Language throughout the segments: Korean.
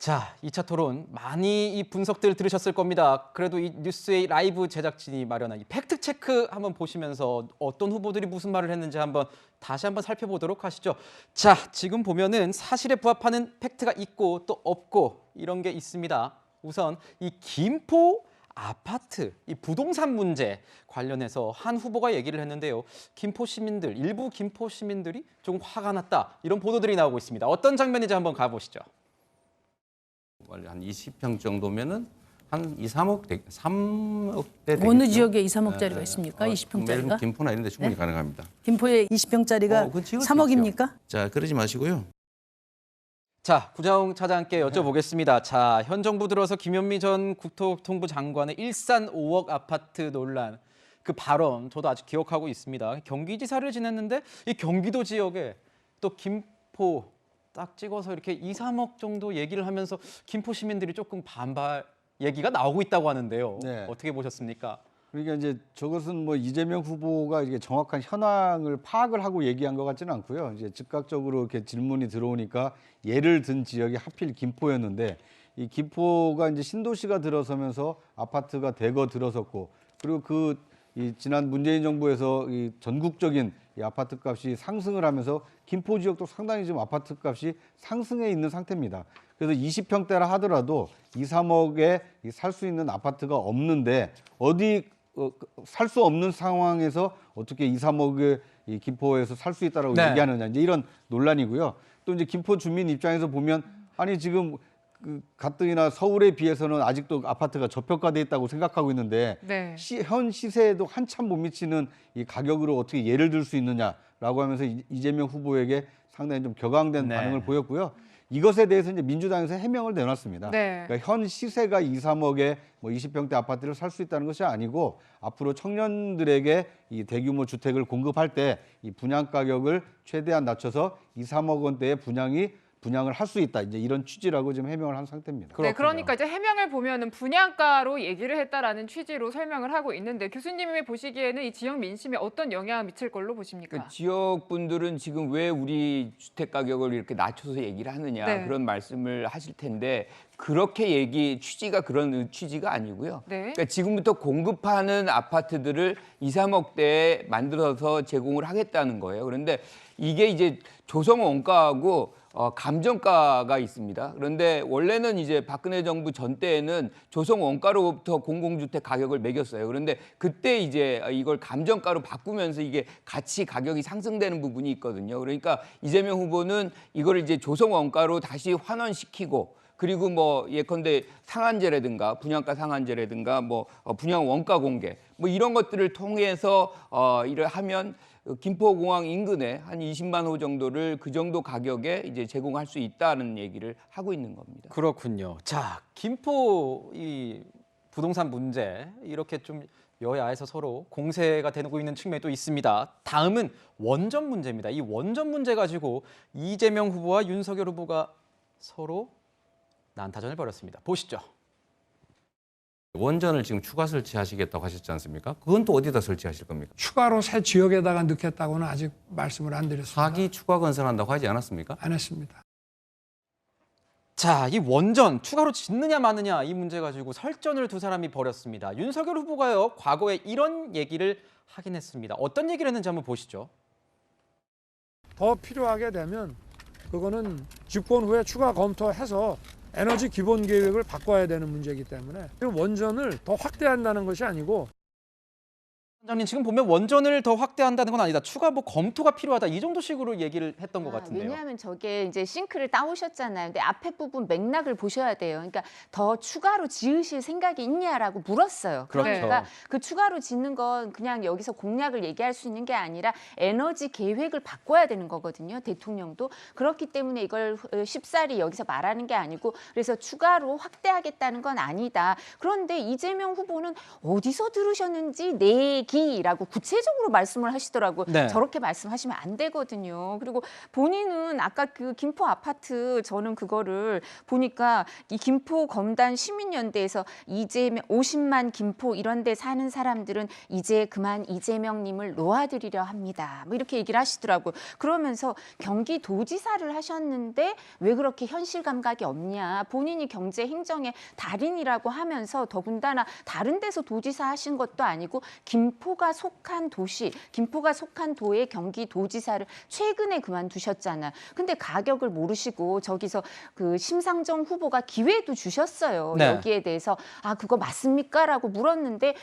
자, 2차 토론 많이 이 분석들 들으셨을 겁니다. 그래도 이 뉴스의 라이브 제작진이 마련한 이 팩트 체크 한번 보시면서 어떤 후보들이 무슨 말을 했는지 다시 한번 살펴보도록 하시죠. 자, 지금 보면은 사실에 부합하는 팩트가 있고 또 없고 이런 게 있습니다. 우선 이 김포 아파트, 이 부동산 문제 관련해서 한 후보가 얘기를 했는데요. 일부 김포 시민들이 좀 화가 났다. 이런 보도들이 나오고 있습니다. 어떤 장면인지 한번 가보시죠. 한 20평 정도면은 한 3억대 어느 지역에 2, 3억짜리가 있습니까? 20평짜리가? 김포나 이런 데 충분히 가능합니다. 김포에 20평짜리가 그 지역은 3억입니까? 자, 그러지 마시고요. 자, 구자웅 차장께 여쭤보겠습니다. 자, 현 정부 들어서 김현미 전 국토교통부 장관의 일산 5억 아파트 논란, 그 발언 저도 아직 기억하고 있습니다. 경기지사를 지냈는데 이 경기도 지역에 또 김포 딱 찍어서 이렇게 2, 3억 정도 얘기를 하면서 김포 시민들이 조금 반발 얘기가 나오고 있다고 하는데요. 네. 어떻게 보셨습니까? 그러니까 이제 저것은 뭐 이재명 후보가 이게 정확한 현황을 파악을 하고 얘기한 것 같지는 않고요. 이제 즉각적으로 이렇게 질문이 들어오니까 예를 든 지역이 하필 김포였는데, 이 김포가 이제 신도시가 들어서면서 아파트가 대거 들어섰고, 그리고 이 지난 문재인 정부에서 이 전국적인 이 아파트 값이 상승을 하면서 김포 지역도 상당히 지금 아파트 값이 상승해 있는 상태입니다. 그래서 20평대라 하더라도 2, 3억에 살 수 있는 아파트가 없는데 어디 살 수 없는 상황에서 어떻게 2, 3억에 이 김포에서 살 수 있다라고 네. 얘기하느냐, 이제 이런 논란이고요. 또 이제 김포 주민 입장에서 보면 아니 지금 가뜩이나 서울에 비해서는 아직도 아파트가 저평가돼 있다고 생각하고 있는데 네. 현 시세에도 한참 못 미치는 이 가격으로 어떻게 예를 들 수 있느냐라고 하면서 이재명 후보에게 상당히 좀 격앙된 네. 반응을 보였고요. 이것에 대해서 이제 민주당에서 해명을 내놨습니다. 네. 그러니까 현 시세가 2, 3억에 뭐 20평대 아파트를 살 수 있다는 것이 아니고, 앞으로 청년들에게 이 대규모 주택을 공급할 때 이 분양 가격을 최대한 낮춰서 2, 3억 원대의 분양을 할 수 있다. 이제 이런 취지라고 지금 해명을 한 상태입니다. 네, 그러니까 이제 해명을 보면은 분양가로 얘기를 했다라는 취지로 설명을 하고 있는데, 교수님이 보시기에는 이 지역 민심에 어떤 영향을 미칠 걸로 보십니까? 그 지역 분들은 지금 왜 우리 주택 가격을 이렇게 낮춰서 얘기를 하느냐, 네. 그런 말씀을 하실 텐데, 그렇게 취지가 그런 취지가 아니고요. 네. 그러니까 지금부터 공급하는 아파트들을 2, 3억대에 만들어서 제공을 하겠다는 거예요. 그런데 이게 이제 조성 원가하고 감정가가 있습니다. 그런데 원래는 이제 박근혜 정부 전 때에는 조성 원가로부터 공공주택 가격을 매겼어요. 그런데 그때 이제 이걸 감정가로 바꾸면서 이게 같이 가격이 상승되는 부분이 있거든요. 그러니까 이재명 후보는 이걸 이제 조성 원가로 다시 환원시키고, 그리고 뭐 예컨대 상한제라든가 분양가 상한제라든가 뭐 분양 원가 공개 뭐 이런 것들을 통해서 일을 하면 김포공항 인근에 한 20만 호 정도를 그 정도 가격에 이제 제공할 수 있다는 얘기를 하고 있는 겁니다. 그렇군요. 자, 김포 이 부동산 문제 이렇게 좀 여야에서 서로 공세가 되고 있는 측면이 또 있습니다. 다음은 원전 문제입니다. 이 원전 문제 가지고 이재명 후보와 윤석열 후보가 서로 난타전을 벌였습니다. 보시죠. 원전을 지금 추가 설치하시겠다고 하셨지 않습니까? 그건 또 어디다 설치하실 겁니까? 추가로 새 지역에다가 넣겠다고는 아직 말씀을 안 드렸습니다. 4기 추가 건설한다고 하지 않았습니까? 안 했습니다. 자, 이 원전 추가로 짓느냐 마느냐 이 문제 가지고 설전을 두 사람이 벌였습니다. 윤석열 후보가요, 과거에 이런 얘기를 하긴 했습니다. 어떤 얘기를 했는지 한번 보시죠. 더 필요하게 되면 그거는 집권 후에 추가 검토해서 에너지 기본 계획을 바꿔야 되는 문제이기 때문에 원전을 더 확대한다는 것이 아니고, 원장님 지금 보면 원전을 더 확대한다는 건 아니다. 추가 뭐 검토가 필요하다. 이 정도식으로 얘기를 했던 것 같은데요. 왜냐하면 저게 이제 싱크를 따오셨잖아요. 근데 앞에 부분 맥락을 보셔야 돼요. 그러니까 더 추가로 지으실 생각이 있냐라고 물었어요. 그렇죠. 그러니까 그 추가로 짓는 건 그냥 여기서 공약을 얘기할 수 있는 게 아니라 에너지 계획을 바꿔야 되는 거거든요. 대통령도. 그렇기 때문에 이걸 쉽사리 여기서 말하는 게 아니고, 그래서 추가로 확대하겠다는 건 아니다. 그런데 이재명 후보는 어디서 들으셨는지 내 경기라고 구체적으로 말씀을 하시더라고요. 네. 저렇게 말씀하시면 안 되거든요. 그리고 본인은 아까 그 김포 아파트 저는 그거를 보니까 이 김포 검단 시민연대에서 이재명 50만 김포 이런 데 사는 사람들은 이제 그만 이재명님을 놓아드리려 합니다. 뭐 이렇게 얘기를 하시더라고요. 그러면서 경기도지사를 하셨는데 왜 그렇게 현실 감각이 없냐. 본인이 경제 행정의 달인이라고 하면서 더군다나 다른 데서 도지사 하신 것도 아니고 김포가 속한 도시, 김포가 속한 도의 경기도지사를 최근에 그만두셨잖아요. 근데 가격을 모르시고 저기서 그 심상정 후보가 기회도 주셨어요. 네. 여기에 대해서 아 그거 맞습니까? 라고 물었는데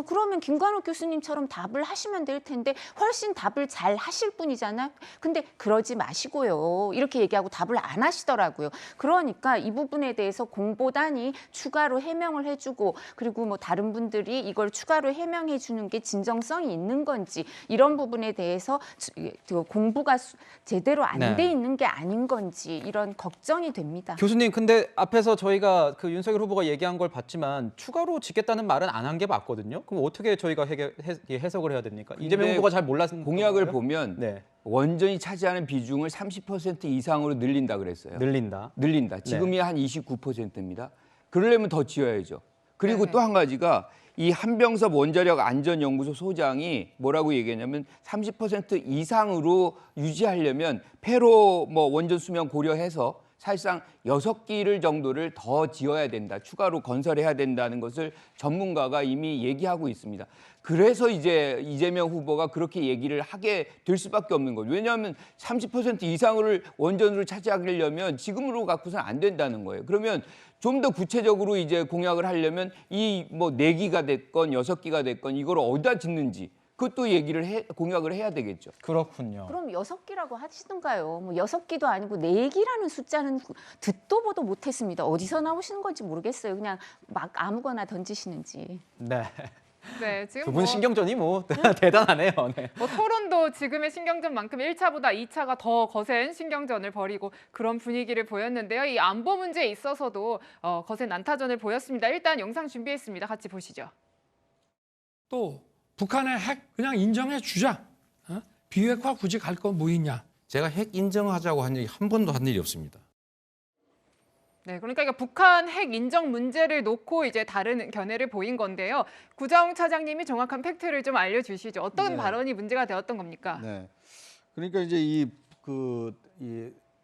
그러면 김관욱 교수님처럼 답을 하시면 될 텐데 훨씬 답을 잘 하실 분이잖아요. 근데 그러지 마시고요. 이렇게 얘기하고 답을 안 하시더라고요. 그러니까 이 부분에 대해서 공보단이 추가로 해명을 해주고 그리고 뭐 다른 분들이 이걸 추가로 해명해 주는 게 진정성이 있는 건지 이런 부분에 대해서 공부가 제대로 안 돼 네. 있는 게 아닌 건지 이런 걱정이 됩니다. 교수님, 근데 앞에서 저희가 그 윤석열 후보가 얘기한 걸 봤지만 추가로 짓겠다는 말은 안 한 게 맞거든요. 그럼 어떻게 저희가 해석을 해야 됩니까? 이재명 근데 후보가 잘 몰랐는 공약을 건가요? 보면 네, 원전이 차지하는 비중을 30% 이상으로 늘린다 그랬어요. 늘린다. 늘린다. 지금이 한 29%입니다. 그러려면 더 지어야죠. 그리고 또 한 가지가 이 한병섭 원자력 안전연구소 소장이 뭐라고 얘기했냐면 30% 이상으로 유지하려면 폐로 뭐 원전 수명 고려해서 사실상 6기를 정도를 더 지어야 된다. 추가로 건설해야 된다는 것을 전문가가 이미 얘기하고 있습니다. 그래서 이제 이재명 후보가 그렇게 얘기를 하게 될 수밖에 없는 거죠. 왜냐하면 30% 이상을 원전으로 차지하려면 지금으로 갖고서는 안 된다는 거예요. 그러면 좀 더 구체적으로 이제 공약을 하려면 이 뭐 4기가 됐건 6기가 됐건 이걸 어디다 짓는지 그것도 공약을 해야 되겠죠. 그렇군요. 그럼 6기라고 하시던가요. 뭐 6기도 아니고 4기라는 숫자는 듣도 보도 못했습니다. 어디서 나오시는 건지 모르겠어요. 그냥 막 아무거나 던지시는지. 네, 네, 지금 두 분 신경전이 뭐 대단하네요. 네. 뭐 토론도 지금의 신경전만큼 1차보다 2차가 더 거센 신경전을 벌이고 그런 분위기를 보였는데요. 이 안보 문제에 있어서도 거센 난타전을 보였습니다. 일단 영상 준비했습니다. 같이 보시죠. 또 북한의 핵 그냥 인정해 주자. 비핵화 굳이 갈 거 뭐 있냐. 제가 핵 인정하자고 한 적이 한 번도 한 일이 없습니다. 네, 그러니까 이거 북한 핵 인정 문제를 놓고 이제 다른 견해를 보인 건데요. 구자홍 차장님이 정확한 팩트를 좀 알려주시죠. 어떤 네. 발언이 문제가 되었던 겁니까? 네. 그러니까 이제 이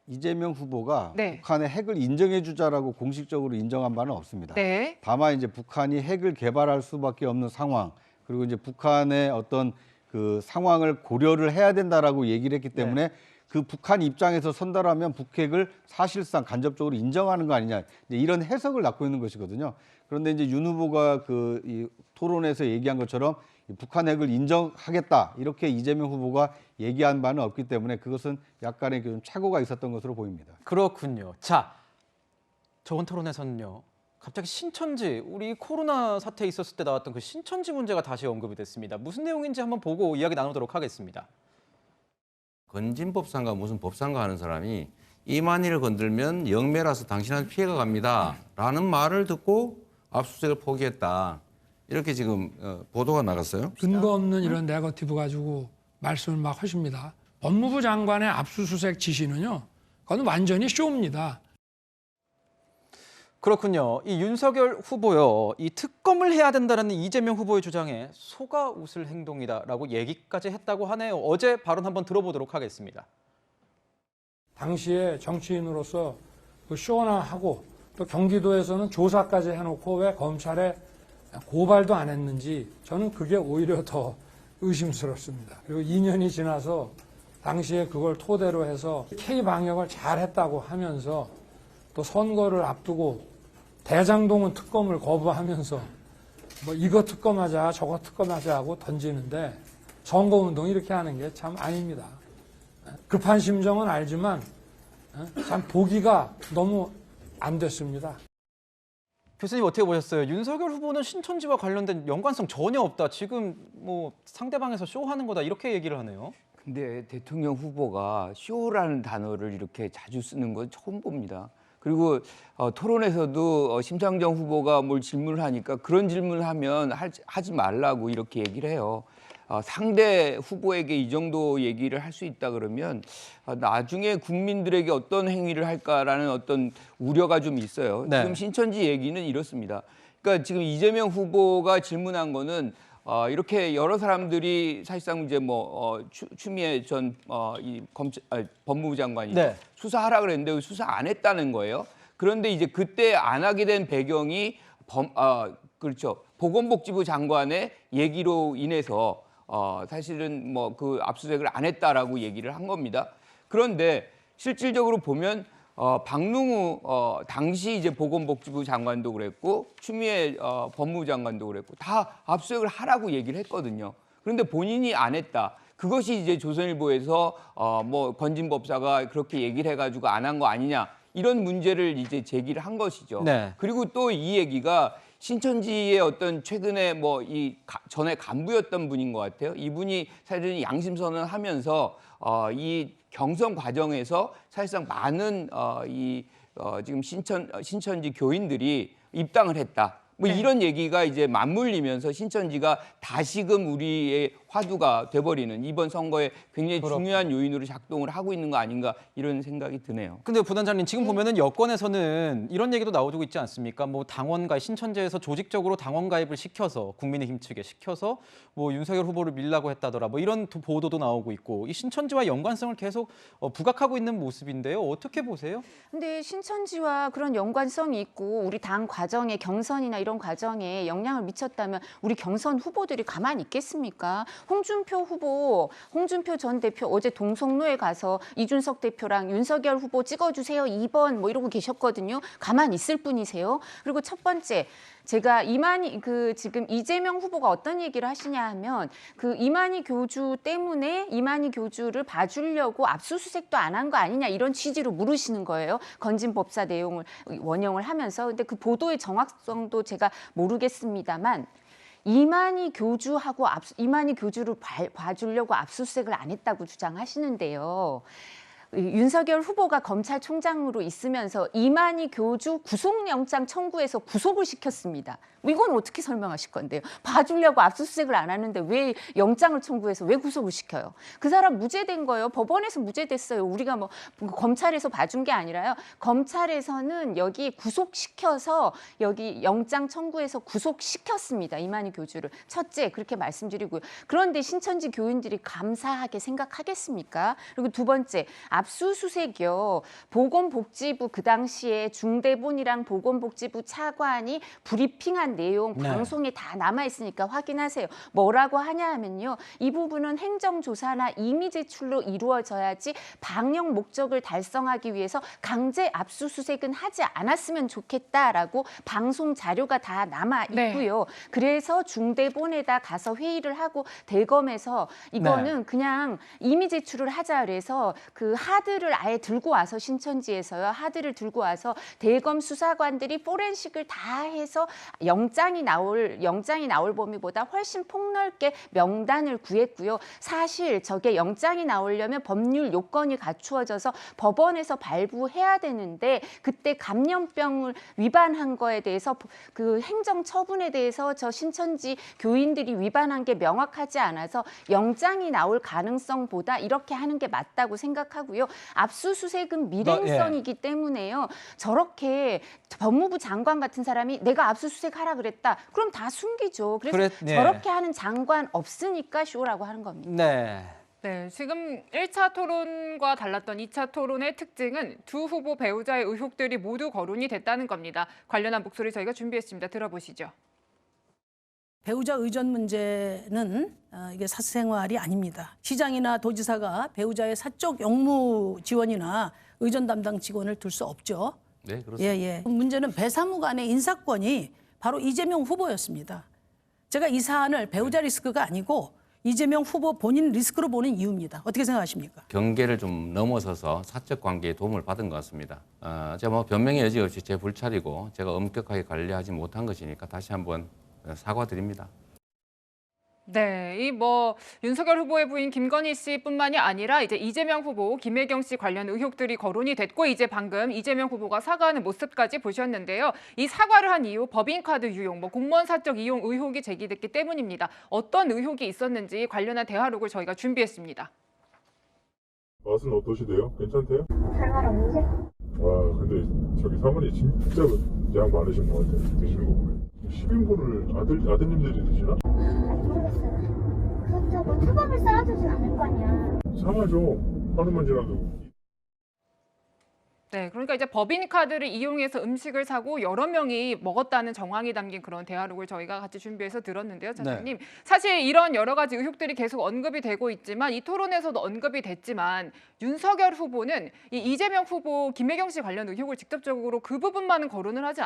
이재명 후보가 네. 북한의 핵을 인정해 주자라고 공식적으로 인정한 바는 없습니다. 네. 다만 이제 북한이 핵을 개발할 수밖에 없는 상황 그리고 이제 북한의 어떤 그 상황을 고려를 해야 된다라고 얘기를 했기 때문에 그 북한 입장에서 선다라면 북핵을 사실상 간접적으로 인정하는 거 아니냐 이제 이런 해석을 낳고 있는 것이거든요. 그런데 이제 윤 후보가 이 토론에서 얘기한 것처럼 북한 핵을 인정하겠다 이렇게 이재명 후보가 얘기한 바는 없기 때문에 그것은 약간의 좀 착오가 있었던 것으로 보입니다. 그렇군요. 자, 저번 토론에서는요. 갑자기 신천지, 우리 코로나 사태 있었을 때 나왔던 그 신천지 문제가 다시 언급이 됐습니다. 무슨 내용인지 한번 보고 이야기 나누도록 하겠습니다. 건진법상과 무슨 법상과 하는 사람이 이만희를 건들면 영매라서 당신한테 피해가 갑니다. 라는 말을 듣고 압수수색을 포기했다. 이렇게 지금 보도가 나갔어요. 근거 없는 이런 네거티브 가지고 말씀을 막 하십니다. 법무부 장관의 압수수색 지시는요. 그건 완전히 쇼입니다. 그렇군요. 이 윤석열 후보요. 이 특검을 해야 된다는 이재명 후보의 주장에 속아 웃을 행동이다라고 얘기까지 했다고 하네요. 어제 발언 한번 들어보도록 하겠습니다. 당시에 정치인으로서 그 쇼나 하고 또 경기도에서는 조사까지 해놓고 왜 검찰에 고발도 안 했는지 저는 그게 오히려 더 의심스럽습니다. 그리고 2년이 지나서 당시에 그걸 토대로 해서 K방역을 잘했다고 하면서 또 선거를 앞두고 대장동은 특검을 거부하면서 뭐 이거 특검하자 저거 특검하자 하고 던지는데 선거운동 이렇게 하는 게 참 아닙니다. 급한 심정은 알지만 참 보기가 너무 안 됐습니다. 교수님 어떻게 보셨어요? 윤석열 후보는 신천지와 관련된 연관성 전혀 없다. 지금 뭐 상대방에서 쇼하는 거다 이렇게 얘기를 하네요. 근데 대통령 후보가 쇼라는 단어를 이렇게 자주 쓰는 건 처음 봅니다. 그리고 토론에서도 심상정 후보가 뭘 질문을 하니까 그런 질문을 하면 하지 말라고 이렇게 얘기를 해요. 상대 후보에게 이 정도 얘기를 할 수 있다 그러면 나중에 국민들에게 어떤 행위를 할까라는 어떤 우려가 좀 있어요. 네. 지금 신천지 얘기는 이렇습니다. 그러니까 지금 이재명 후보가 질문한 거는 이렇게 여러 사람들이 사실상 이제 추미애 전 법무부 장관이 네. 수사하라 그랬는데 수사 안 했다는 거예요. 그런데 이제 그때 안 하게 된 배경이 그렇죠. 보건복지부 장관의 얘기로 인해서 사실은 그 압수수색을 안 했다라고 얘기를 한 겁니다. 그런데 실질적으로 보면 박능우 당시 이제 보건복지부 장관도 그랬고 추미애 법무부 장관도 그랬고 다 압수수색을 하라고 얘기를 했거든요. 그런데 본인이 안 했다. 그것이 이제 조선일보에서 건진법사가 그렇게 얘기를 해가지고 안 한 거 아니냐 이런 문제를 이제 제기를 한 것이죠. 네. 그리고 또 이 얘기가 신천지의 어떤 최근에 전에 간부였던 분인 것 같아요. 이분이 사실은 양심선언을 하면서 이 경선 과정에서 사실상 많은 지금 신천지 교인들이 입당을 했다. 이런 얘기가 이제 맞물리면서 신천지가 다시금 우리의 화두가 돼버리는 이번 선거에 굉장히 중요한 요인으로 작동을 하고 있는 거 아닌가 이런 생각이 드네요. 근데 부단장님 지금 보면은 여권에서는 이런 얘기도 나오고 있지 않습니까? 당원 가입 신천지에서 조직적으로 당원 가입을 시켜서 국민의힘 측에 시켜서 윤석열 후보를 밀라고 했다더라. 이런 보도도 나오고 있고 이 신천지와 연관성을 계속 부각하고 있는 모습인데요. 어떻게 보세요? 근데 신천지와 그런 연관성이 있고 우리 당 과정에 경선이나 이런 과정에 영향을 미쳤다면 우리 경선 후보들이 가만히 있겠습니까? 홍준표 전 대표 어제 동성로에 가서 이준석 대표랑 윤석열 후보 찍어주세요 2번 이러고 계셨거든요. 가만히 있을 뿐이세요. 그리고 첫 번째 제가 지금 이재명 후보가 어떤 얘기를 하시냐 하면 이만희 교주 때문에 이만희 교주를 봐주려고 압수수색도 안 한 거 아니냐 이런 취지로 물으시는 거예요. 건진법사 내용을 원형을 하면서. 근데 그 보도의 정확성도 제가 모르겠습니다만 이만희 교주를 봐주려고 압수수색을 안 했다고 주장하시는데요. 윤석열 후보가 검찰총장으로 있으면서 이만희 교주 구속영장 청구해서 구속을 시켰습니다. 이건 어떻게 설명하실 건데요? 봐주려고 압수수색을 안 하는데 왜 영장을 청구해서 왜 구속을 시켜요? 그 사람 무죄된 거예요. 법원에서 무죄됐어요. 우리가 검찰에서 봐준 게 아니라요. 검찰에서는 여기 구속시켜서 여기 영장 청구해서 구속시켰습니다. 이만희 교주를. 첫째 그렇게 말씀드리고요. 그런데 신천지 교인들이 감사하게 생각하겠습니까? 그리고 두 번째 압수수색이요. 보건복지부 그 당시에 중대본이랑 보건복지부 차관이 브리핑한 내용 방송에 다 남아있으니까 확인하세요. 뭐라고 하냐 하면요. 이 부분은 행정조사나 임의 제출로 이루어져야지 방역 목적을 달성하기 위해서 강제 압수수색은 하지 않았으면 좋겠다라고 방송 자료가 다 남아있고요. 그래서 중대본에다 가서 회의를 하고 대검에서 이거는 그냥 임의 제출을 하자 그래서 하드를 아예 들고 와서 신천지에서요. 하드를 들고 와서 대검 수사관들이 포렌식을 다 해서 영장이 나올 범위보다 훨씬 폭넓게 명단을 구했고요. 사실 저게 영장이 나오려면 법률 요건이 갖추어져서 법원에서 발부해야 되는데 그때 감염병을 위반한 거에 대해서 행정 처분에 대해서 저 신천지 교인들이 위반한 게 명확하지 않아서 영장이 나올 가능성보다 이렇게 하는 게 맞다고 생각하고요. 압수수색은 밀행성이기 때문에요. 저렇게 법무부 장관 같은 사람이 내가 압수수색하라 그랬다. 그럼 다 숨기죠. 그래서 저렇게 하는 장관 없으니까 쇼라고 하는 겁니다. 네, 지금 1차 토론과 달랐던 2차 토론의 특징은 두 후보 배우자의 의혹들이 모두 거론이 됐다는 겁니다. 관련한 목소리 저희가 준비했습니다. 들어보시죠. 배우자 의존 문제는 이게 사생활이 아닙니다. 시장이나 도지사가 배우자의 사적 영무 지원이나 의존 담당 직원을 둘 수 없죠. 네, 그렇습니다. 문제는 배사무관의 인사권이 바로 이재명 후보였습니다. 제가 이 사안을 배우자 리스크가 아니고 이재명 후보 본인 리스크로 보는 이유입니다. 어떻게 생각하십니까? 경계를 좀 넘어서서 사적 관계에 도움을 받은 것 같습니다. 제가 변명의 여지 없이 제 불찰이고 제가 엄격하게 관리하지 못한 것이니까 다시 한번 사과드립니다. 네, 이 뭐 윤석열 후보의 부인 김건희 씨뿐만이 아니라 이제 이재명 후보, 김혜경 씨 관련 의혹들이 거론이 됐고 이제 방금 이재명 후보가 사과하는 모습까지 보셨는데요. 이 사과를 한 이유 법인카드 유용, 뭐 공무원 사적 이용 의혹이 제기됐기 때문입니다. 어떤 의혹이 있었는지 관련한 대화록을 저희가 준비했습니다. 맛은 어떠시대요? 괜찮대요? 별말없는지? 와 근데 저기 사모님 진짜 양 많으신 것 같아요. 드시는 거 보면 10인분을 아드님들이 드시나? 모르겠어요. 그렇다고 초밥을 쌓아주진 않을 거 아니야. 상하죠. 하루만 지나도. 네, 그러니까 이제 법인 카드를 이용해서 음식을 사고 여러 명이 먹었다는 정황이 담긴 그런 대화록을 저희가 같이 준비해서 들었는데요, 차장님. 사실 이런 여러 가지 의혹들이 계속 언급이 되고 있지만 이 토론에서도 언급이 됐지만 윤석열 후보는 이 이재명 후보, 김혜경 씨 관련 의혹을 직접적으로 그 부분만은 거론을 하지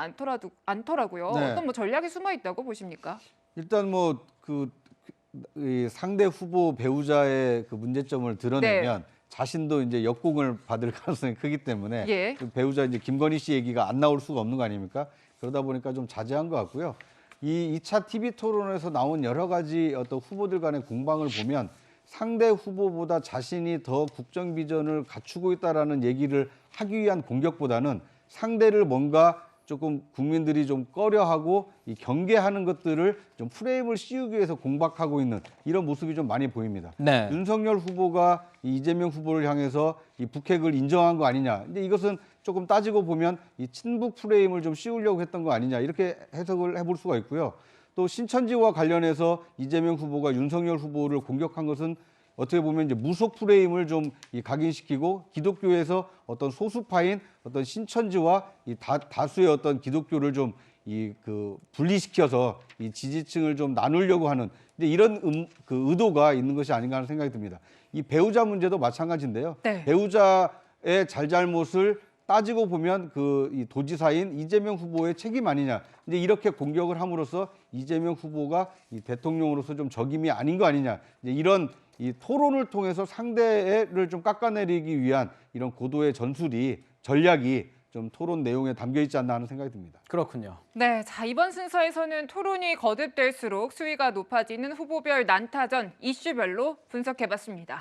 않더라고요. 네. 어떤 뭐 전략이 숨어 있다고 보십니까? 일단 뭐 이 상대 후보 배우자의 그 문제점을 드러내면 자신도 이제 역공을 받을 가능성이 크기 때문에 예. 그 배우자 이제 김건희 씨 얘기가 안 나올 수가 없는 거 아닙니까? 그러다 보니까 좀 자제한 것 같고요. 이 2차 TV 토론에서 나온 여러 가지 어떤 후보들 간의 공방을 보면 상대 후보보다 자신이 더 국정 비전을 갖추고 있다라는 얘기를 하기 위한 공격보다는 상대를 뭔가 조금 국민들이 좀 꺼려하고 이 경계하는 것들을 좀 프레임을 씌우기 위해서 공박하고 있는 이런 모습이 좀 많이 보입니다. 네. 윤석열 후보가 이 이재명 후보를 향해서 이 북핵을 인정한 거 아니냐. 근데 이것은 조금 따지고 보면 이 친북 프레임을 좀 씌우려고 했던 거 아니냐 이렇게 해석을 해볼 수가 있고요. 또 신천지와 관련해서 이재명 후보가 윤석열 후보를 공격한 것은 어떻게 보면 이제 무속 프레임을 좀 각인시키고 기독교에서 어떤 소수파인 어떤 신천지와 이 다수의 어떤 기독교를 좀 분리시켜서 이 지지층을 좀 나누려고 하는 이제 이런 그 의도가 있는 것이 아닌가 하는 생각이 듭니다. 이 배우자 문제도 마찬가지인데요. 네. 배우자의 잘잘못을 따지고 보면 이 도지사인 이재명 후보의 책임 아니냐. 이제 이렇게 공격을 함으로써 이재명 후보가 이 대통령으로서 좀 적임이 아닌 거 아니냐. 이제 이런 이 토론을 통해서 상대를 좀 깎아내리기 위한 이런 고도의 전략이 좀 토론 내용에 담겨 있지 않나 하는 생각이 듭니다. 그렇군요. 네, 자 이번 순서에서는 토론이 거듭될수록 수위가 높아지는 후보별 난타전 이슈별로 분석해봤습니다.